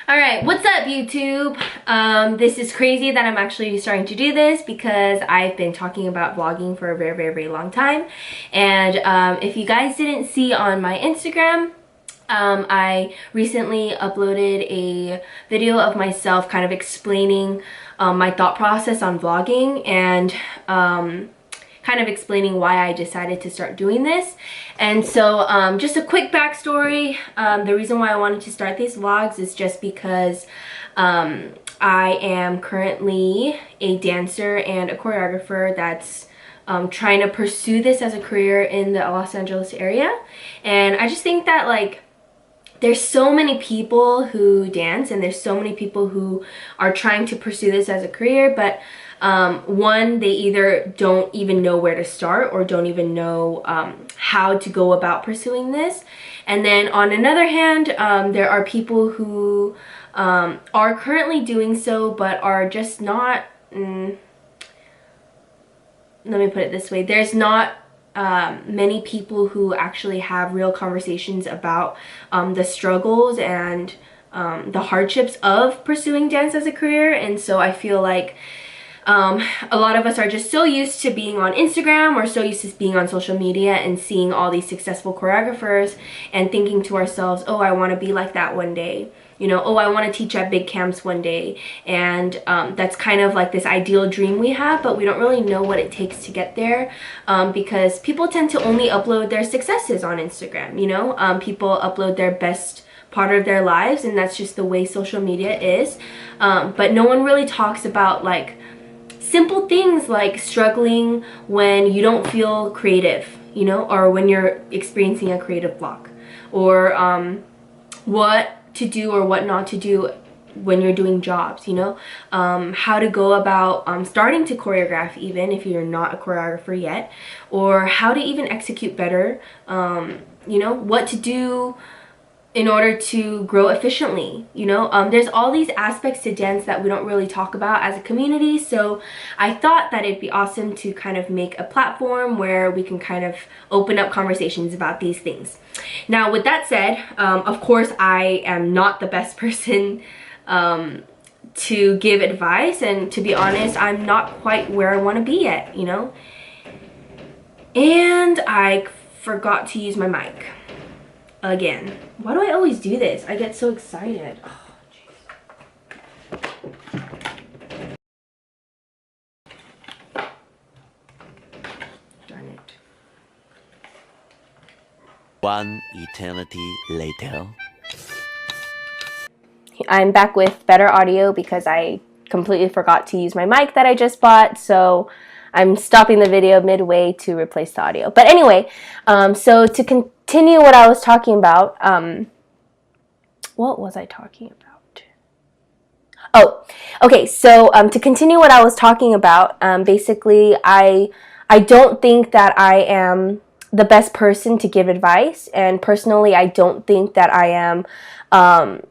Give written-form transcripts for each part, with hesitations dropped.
Alright, what's up YouTube? This is crazy that I'm actually starting to do this because I've been talking about vlogging for a very long time. And if you guys didn't see on my Instagram, I recently uploaded a video of myself kind of explaining my thought process on vlogging and kind of explaining why I decided to start doing this. And so just a quick backstory. The reason why I wanted to start these vlogs is just because I am currently a dancer and a choreographer that's trying to pursue this as a career in the Los Angeles area. And I just think that there's so many people who dance and there's so many people who are trying to pursue this as a career, but one, they either don't even know where to start or don't even know how to go about pursuing this. And then on another hand, there are people who are currently doing so but are just not, let me put it this way, there's not many people who actually have real conversations about the struggles and the hardships of pursuing dance as a career. And so I feel like a lot of us are just so used to being on Instagram or so used to being on social media and seeing all these successful choreographers and thinking to ourselves, oh, I want to be like that one day. You know, oh, I want to teach at big camps one day. And that's kind of like this ideal dream we have, but we don't really know what it takes to get there because people tend to only upload their successes on Instagram, you know? People upload their best part of their lives, and that's just the way social media is. But no one really talks about simple things like struggling when you don't feel creative, you know, or when you're experiencing a creative block, or what to do or what not to do when you're doing jobs, you know, how to go about starting to choreograph even if you're not a choreographer yet, or how to even execute better, you know, what to do in order to grow efficiently, you know. There's all these aspects to dance that we don't really talk about as a community, so I thought that it'd be awesome to kind of make a platform where we can kind of open up conversations about these things. Now, with that said, of course I am not the best person to give advice, and to be honest, I'm not quite where I want to be yet, you know. And I forgot to use my mic again. Why do I always do this? I get so excited. Oh, darn it. One eternity later. I'm back with better audio because I completely forgot to use my mic that I just bought, so I'm stopping the video midway to replace the audio. But anyway, so to continue what I was talking about, what was I talking about? Oh, okay, so to continue what I was talking about, basically I don't think that I am the best person to give advice, and personally I don't think that I am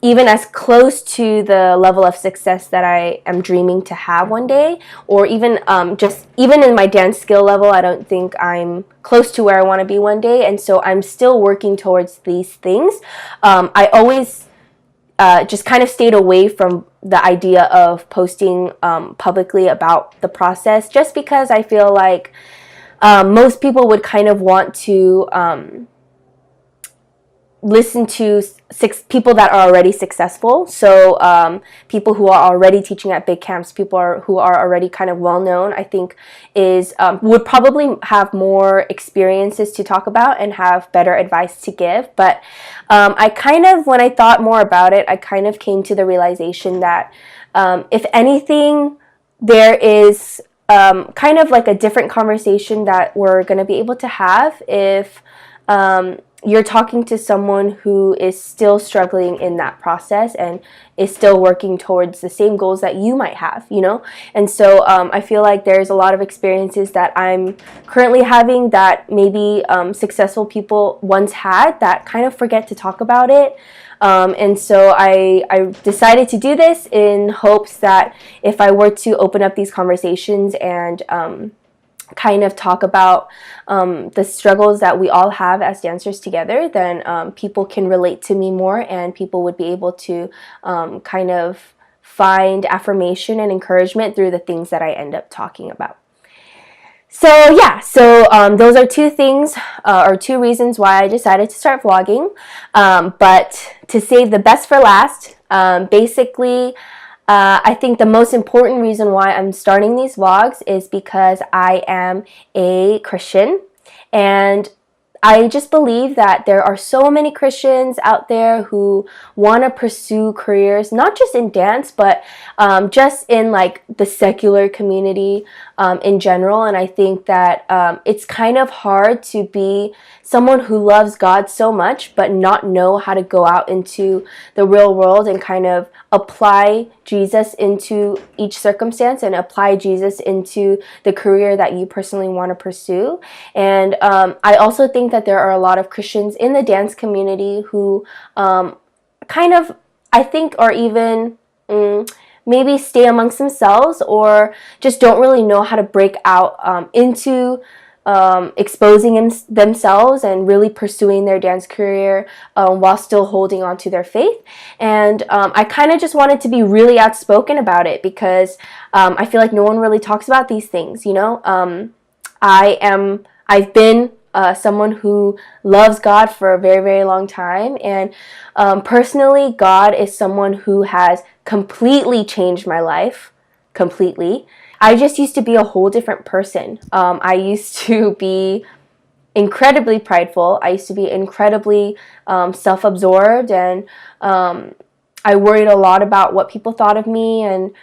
even as close to the level of success that I am dreaming to have one day, or even even in my dance skill level, I don't think I'm close to where I want to be one day. And so I'm still working towards these things. I always just kind of stayed away from the idea of posting publicly about the process, just because I feel like most people would kind of want to listen to people that are already successful. So people who are already teaching at big camps, people who are already kind of well known, I think would probably have more experiences to talk about and have better advice to give. But I kind of, when I thought more about it, I kind of came to the realization that if anything, there is kind of like a different conversation that we're going to be able to have if you're talking to someone who is still struggling in that process and is still working towards the same goals that you might have, you know? And so I feel like there's a lot of experiences that I'm currently having that maybe successful people once had that kind of forget to talk about it. And so I decided to do this in hopes that if I were to open up these conversations and kind of talk about the struggles that we all have as dancers together, then people can relate to me more, and people would be able to kind of find affirmation and encouragement through the things that I end up talking about. So yeah, those are two things or two reasons why I decided to start vlogging. But to save the best for last, basically, I think the most important reason why I'm starting these vlogs is because I am a Christian, and I just believe that there are so many Christians out there who want to pursue careers, not just in dance, but just in like the secular community in general. And I think that it's kind of hard to be someone who loves God so much, but not know how to go out into the real world and kind of apply Jesus into each circumstance and apply Jesus into the career that you personally want to pursue. And I also think that there are a lot of Christians in the dance community who kind of, I think, are even maybe stay amongst themselves or just don't really know how to break out into exposing themselves and really pursuing their dance career while still holding on to their faith. And I kind of just wanted to be really outspoken about it because I feel like no one really talks about these things, you know. I've been someone who loves God for a very, very long time, and personally, God is someone who has completely changed my life, completely. I just used to be a whole different person. I used to be incredibly prideful. I used to be incredibly self-absorbed, and I worried a lot about what people thought of me and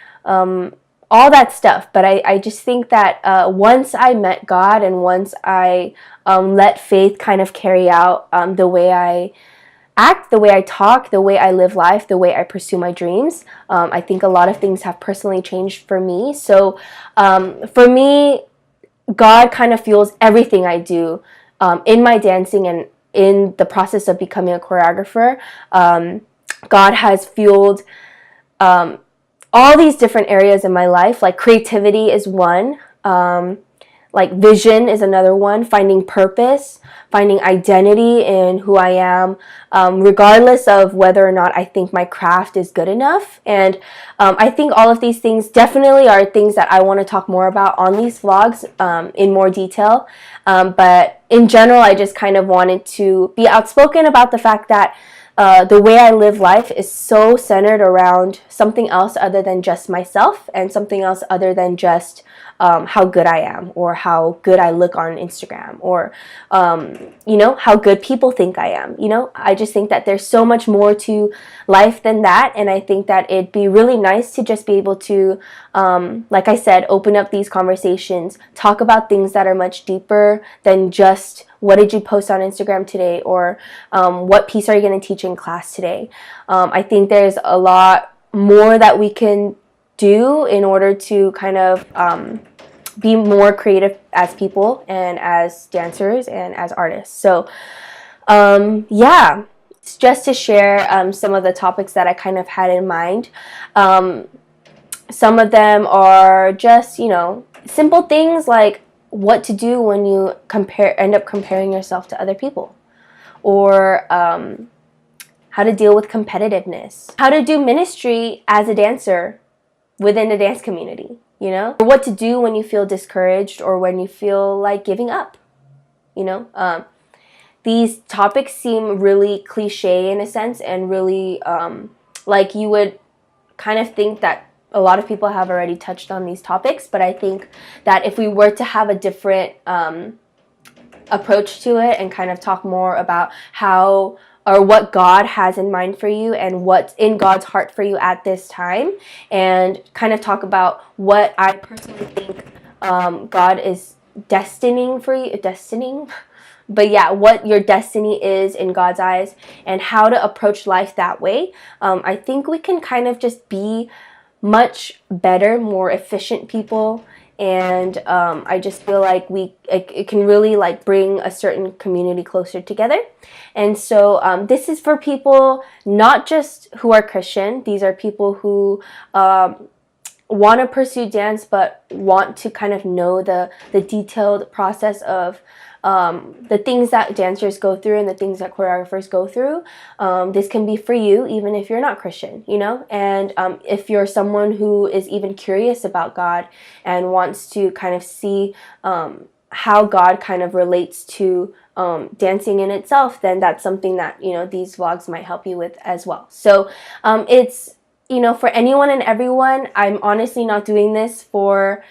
all that stuff. But I just think that once I met God and once I let faith kind of carry out the way I act, the way I talk, the way I live life, the way I pursue my dreams, I think a lot of things have personally changed for me. So for me, God kind of fuels everything I do in my dancing and in the process of becoming a choreographer. God has fueled all these different areas in my life. Like creativity is one, like vision is another one, finding purpose, finding identity in who I am, regardless of whether or not I think my craft is good enough. And I think all of these things definitely are things that I want to talk more about on these vlogs in more detail. But in general, I just kind of wanted to be outspoken about the fact that the way I live life is so centered around something else other than just myself and something else other than just how good I am or how good I look on Instagram or, you know, how good people think I am. You know, I just think that there's so much more to life than that. And I think that it'd be really nice to just be able to, like I said, open up these conversations, talk about things that are much deeper than just what did you post on Instagram today or what piece are you going to teach in class today. I think there's a lot more that we can do in order to kind of be more creative as people and as dancers and as artists. So yeah, it's just to share some of the topics that I kind of had in mind. Some of them are just, you know, simple things like what to do when you end up comparing yourself to other people, or how to deal with competitiveness, how to do ministry as a dancer within the dance community, you know, or what to do when you feel discouraged or when you feel like giving up, you know. These topics seem really cliche in a sense and really like you would kind of think that a lot of people have already touched on these topics, but I think that if we were to have a different approach to it and kind of talk more about how or what God has in mind for you and what's in God's heart for you at this time, and kind of talk about what I personally think God is destining for you, but yeah, what your destiny is in God's eyes and how to approach life that way. I think we can kind of just be much better, more efficient people, and I just feel like it can really like bring a certain community closer together. And so this is for people not just who are Christian. These are people who want to pursue dance but want to kind of know the detailed process of the things that dancers go through and the things that choreographers go through, this can be for you even if you're not Christian, you know. And if you're someone who is even curious about God and wants to kind of see how God kind of relates to dancing in itself, then that's something that, you know, these vlogs might help you with as well. So it's, you know, for anyone and everyone. I'm honestly not doing this for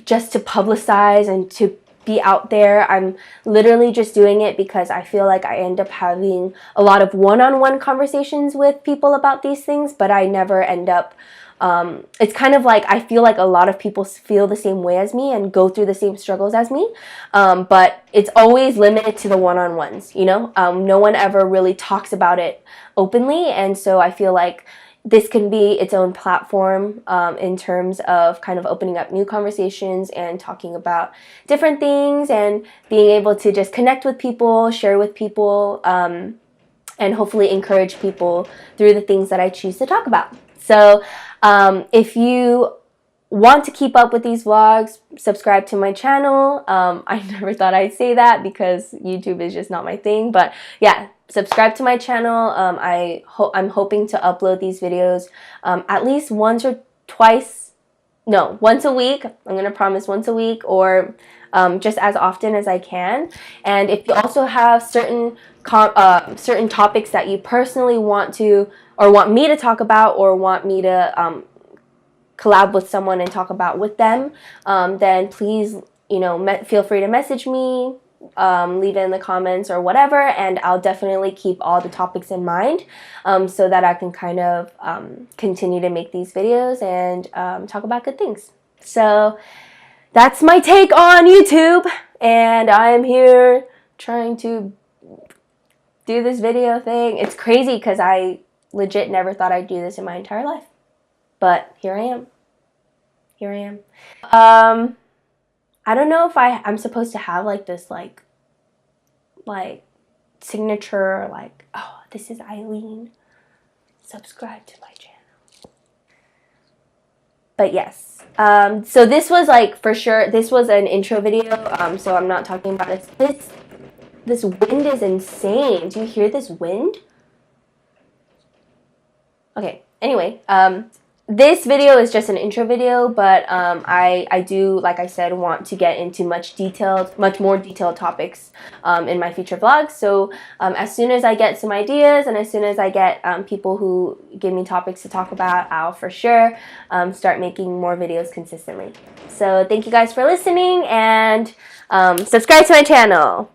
just to publicize and to be out there. I'm literally just doing it because I feel like I end up having a lot of one-on-one conversations with people about these things, but I never end up it's kind of like I feel like a lot of people feel the same way as me and go through the same struggles as me, but it's always limited to the one-on-ones, you know. No one ever really talks about it openly, and so I feel like this can be its own platform in terms of kind of opening up new conversations and talking about different things and being able to just connect with people, share with people, and hopefully encourage people through the things that I choose to talk about. So if you want to keep up with these vlogs, subscribe to my channel. I never thought I'd say that because YouTube is just not my thing, but yeah, subscribe to my channel. I'm hoping to upload these videos at least once a week. I'm gonna promise once a week, or just as often as I can. And if you also have certain topics that you personally want me to talk about, or want me to collab with someone and talk about with them, then please, you know, feel free to message me, leave it in the comments or whatever, and I'll definitely keep all the topics in mind, so that I can kind of continue to make these videos and talk about good things. So that's my take on YouTube, and I'm here trying to do this video thing. It's crazy because I legit never thought I'd do this in my entire life, but here I am. I don't know if I'm supposed to have like this like signature, like, oh, this is Eileen, subscribe to my channel. But yes, so this was like, for sure, this was an intro video, so I'm not talking about it. This wind is insane. Do you hear this wind? Okay, anyway, this video is just an intro video, but I do, like I said, want to get into much more detailed topics in my future vlogs. So as soon as I get some ideas and as soon as I get people who give me topics to talk about, I'll for sure start making more videos consistently. So thank you guys for listening, and subscribe to my channel.